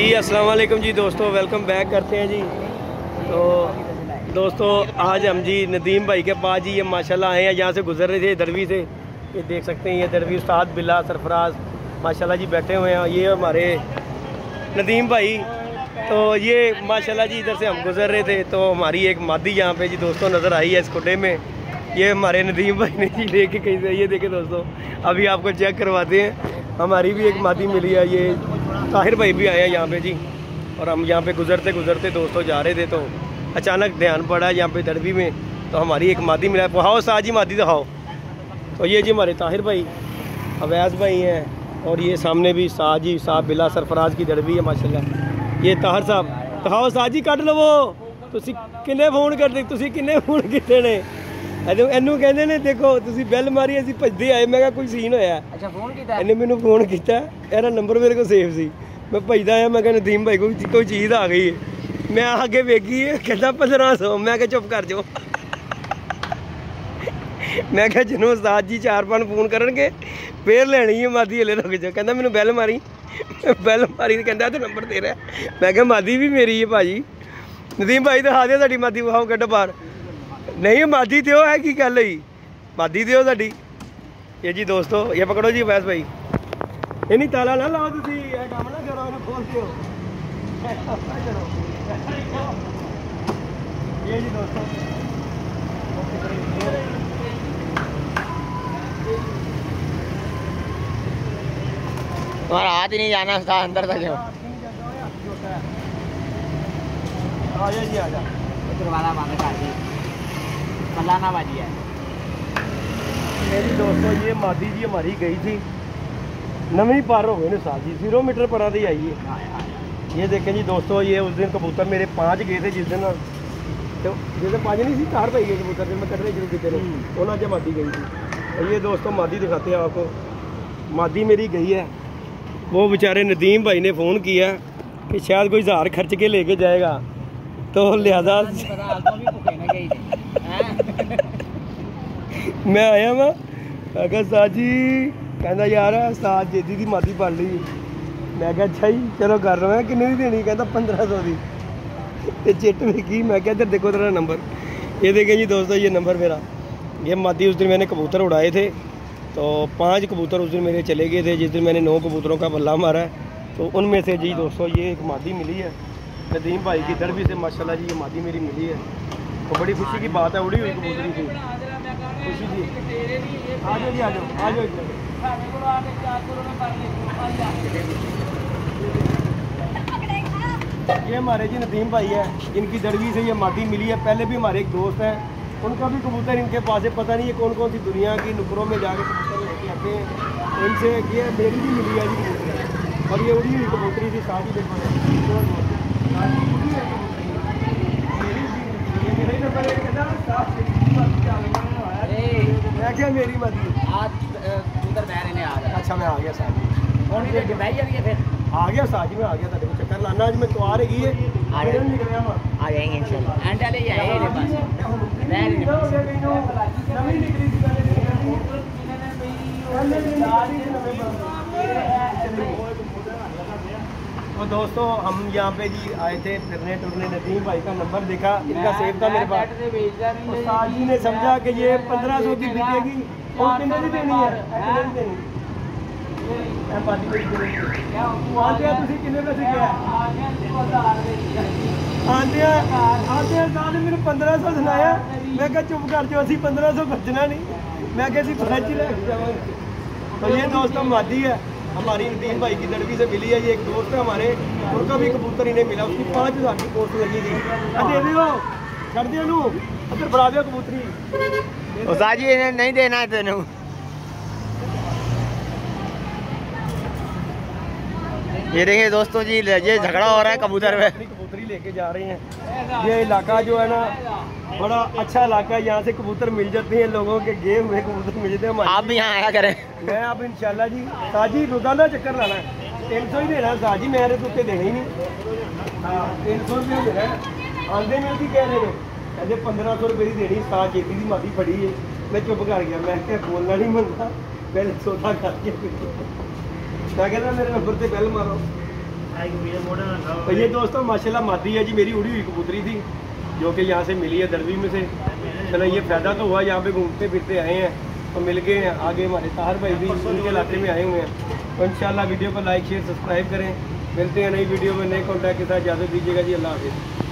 जी अस्सलाम वालेकुम जी दोस्तों, वेलकम बैक करते हैं जी। तो दोस्तों आज हम जी नदीम भाई के पास जी ये माशाल्लाह आए हैं, यहाँ से गुजर रहे थे दरवी से। ये देख सकते हैं ये दरवी उस्ताद बिल्ला सरफराज माशाल्लाह जी बैठे हुए हैं। ये हमारे नदीम भाई, तो ये माशाल्लाह जी इधर से हम गुजर रहे थे तो हमारी एक मादी यहाँ पे जी दोस्तों नज़र आई है इस खुडे में। ये हमारे नदीम भाई ने जी लेके कहीं से, ये देखे दोस्तों अभी आपको चेक करवाते हैं। हमारी भी एक मादी मिली है, ये ताहिर भाई भी आए हैं यहाँ पे जी। और हम यहाँ पे गुजरते गुजरते दोस्तों जा रहे थे तो अचानक ध्यान पड़ा यहाँ पे दरवी में, तो हमारी एक मादी मिला। पहाओ साज जी मादी दिखाओ। तो ये जी हमारे ताहिर भाई अवैस भाई हैं, और ये सामने भी साजी साहब बिला सरफराज की दरवी है माशाल्लाह। ये ताहिर साहब दिखाओ साजी कट लवो। तुसी किन्ने फोन करते, तुसी किन्ने फोन किए ने? ਇਹਨੂੰ ਕਹਿੰਦੇ ਨੇ ਦੇਖੋ ਤੁਸੀਂ ਬੈਲ ਮਾਰੀ ਅਸੀਂ ਭੱਜਦੇ ਆਏ। ਮੈਂ ਕਿਹਾ ਕੋਈ ਸੀਨ ਹੋਇਆ। ਅੱਛਾ ਫੋਨ ਕੀਤਾ ਇਹਨੇ ਮੈਨੂੰ ਫੋਨ ਕੀਤਾ, ਇਹਦਾ ਨੰਬਰ ਮੇਰੇ ਕੋਲ ਸੇਵ ਸੀ। ਮੈਂ ਭੱਜਦਾ ਆਇਆ, ਮੈਂ ਕਿਹਾ ਨਦੀਮ ਭਾਈ ਕੋਈ ਚੀਜ਼ ਆ ਗਈ ਹੈ। ਮੈਂ ਆ ਕੇ ਵੇਖੀ ਕਹਿੰਦਾ 1500। ਮੈਂ ਕਿਹਾ ਚੁੱਪ ਕਰ ਜਾਓ। ਮੈਂ ਕਿਹਾ ਜਿਹਨੂੰ ਉਸਤਾਦ ਜੀ 4-5 ਫੋਨ ਕਰਨਗੇ ਫੇਰ ਲੈਣੀ ਹੈ ਮਾਦੀ, ਹਲੇ ਰੁਕ ਜਾ। ਕਹਿੰਦਾ ਮੈਨੂੰ ਬੈਲ ਮਾਰੀ। ਬੈਲ ਮਾਰੀ ਤੇ ਕਹਿੰਦਾ ਤੇ ਨੰਬਰ ਦੇ ਰਿਹਾ। ਮੈਂ ਕਿਹਾ ਮਾਦੀ ਵੀ ਮੇਰੀ ਹੈ ਭਾਜੀ। ਨਦੀਮ ਭਾਈ ਦਿਖਾ ਦਿਓ ਤੁਹਾਡੀ ਮਾਦੀ, ਵਿਖਾਓ ਕੱਢੋ ਬਾਹਰ। नहीं मादी दो है की गल हुई, मादी दो साडी। ये जी दोस्तों ये पकड़ो जी वैस भाई। ये नहीं ताला ना लाओ तुसी, ये काम ना करो, इन्हें खोल दियो। ये जी दोस्तों तुम्हारा हाथ ही नहीं जाना था अंदर तक। आ जा जी, आ जा। वाला मांगे काजी मलाना बाजी है। मेरी दोस्तों ये मादी जी हमारी गई थी नवी पार हो गए साजी 0 मीटर पर ही आई है। ये देखें जी दोस्तों, ये उस दिन कबूतर मेरे 5 गए थे जिस दिन, तो जिस दिन 5 नहीं थी 4 पाई गए कबूतर दिन मैं कटने शुरू किए थे, उन्होंने मादी गई थी। और ये दोस्तों मादी दिखाते हैं आपको, मादी मेरी गई है। वो बेचारे नदीम भाई ने फ़ोन किया कि शायद कोई 1000 खर्च के लेके जाएगा, तो लिहाजा मैं आया वा अगर साजी कहता यार उस्ताद जेदी दी मादी पढ़ ली। मैं क्या अच्छा ही चलो कर रहा है, किन्ने दी देनी? कहता 1500 दी। तो चिट वेखी, मैं क्या इधर देखो तेरा नंबर। ये देखें जी दोस्तों ये नंबर मेरा। ये मादी उस दिन मैंने कबूतर उड़ाए थे, तो 5 कबूतर उस दिन मेरे चले गए थे जिस दिन मैंने 9 कबूतरों का बल्ला मारा है। तो उनमें से जी दोस्तों ये एक मादी मिली है नदीम भाई की दरवी से माशाल्लाह जी। ये मादी मेरी मिली है तो बड़ी खुशी की बात है। उड़ी हुई कबूतरी थी, खुशी जी। आ जाओ जी, आ जाओ, आ जाओ। ये हमारे जी नदीम भाई है, जिनकी दरवी से ये मादी मिली है। पहले भी हमारे एक दोस्त हैं, उनका भी कबूतर इनके पास है। पता नहीं ये कौन कौन सी दुनिया की नुकरों में जाकर कबूतर लेके आते हैं। इनसे ये मेरी भी मिली है जी कबूतर, और ये उड़ी हुई कबूतरी थी साथ ही देखो। मैं क्या मेरी मदी उधर बैठ रहे हैं। अच्छा मैं आ गया साजी, फिर आ गया साजी में, आ गया तेरे को चक्कर लाना। आज मैं तो आ रही है, आ जाएंगे इंशाल्लाह। एंड वाले ही आए मेरे तो दोस्तों हम यहाँ पे जी आए थे फिरने टुरने। नदीम भाई का नंबर देखा, इनका सेव था मेरे पास। उस्ताद जी ने समझा कि ये 1500 की बिकेगी और कितने की देनी है। आते मैंने 1500 सुनाया। मैं क्या चुप कर जाओ, असी 1500 खर्चना नहीं। मैं क्या फ्रिज लेके जाऊँगी। तो ये दोस्तों मादी है हमारी नदीम भाई की दरवी से मिली है। ये एक दोस्त है हमारे, उनका भी कबूतर इन्हें मिला, उसकी 5000 की पोस्ट लगी थी। दे दो कर दिया अगर बढ़ा दिया कबूतरी। उस्ताद जी इन्हें नहीं देना है तेनू। ये देखिए दोस्तों जी ये झगड़ा हो रहा है कबूतर में। कबूतरी लेके जा रहे हैं। ये इलाका जो है ना बड़ा अच्छा इलाका है, यहाँ से कबूतर मिल जाते हैं लोगों के, गए हुए कबूतर मिल जाते हैं। आप भी यहाँ आया करें। मैं अब इंशाल्लाह जी साजी रोजाना चक्कर लाना है। 300 ही देना साजी, मेरे तो उत्ते देने ही नहीं। हाँ 300 रुपये देना है। आंदे में भी कह रहे हैं कहते 1500 रुपये की देनी। साज जेती की मादी फड़ी है। मैं चुप कर गया, मैं क्या बोलना नहीं मनता, पहले सौदा करके मैं कहता मेरे नंबर से बैल मारो। तो ये दोस्तों माशाल्लाह मादी है जी, मेरी उड़ी हुई कबूतरी थी जो कि यहाँ से मिली है दरवी में से। चलो ये फ़ायदा तो हुआ, यहाँ पे घूमते फिरते आए हैं तो मिल गए हैं। आगे हमारे ताहर भाई भी उनके इलाके में आए हुए हैं। तो इंशाल्लाह वीडियो को लाइक शेयर सब्सक्राइब करें। मिलते हैं नई वीडियो में नए कॉन्टैक्ट के साथ। इजाज़त दीजिएगा जी, अल्लाह हाफ़िज़।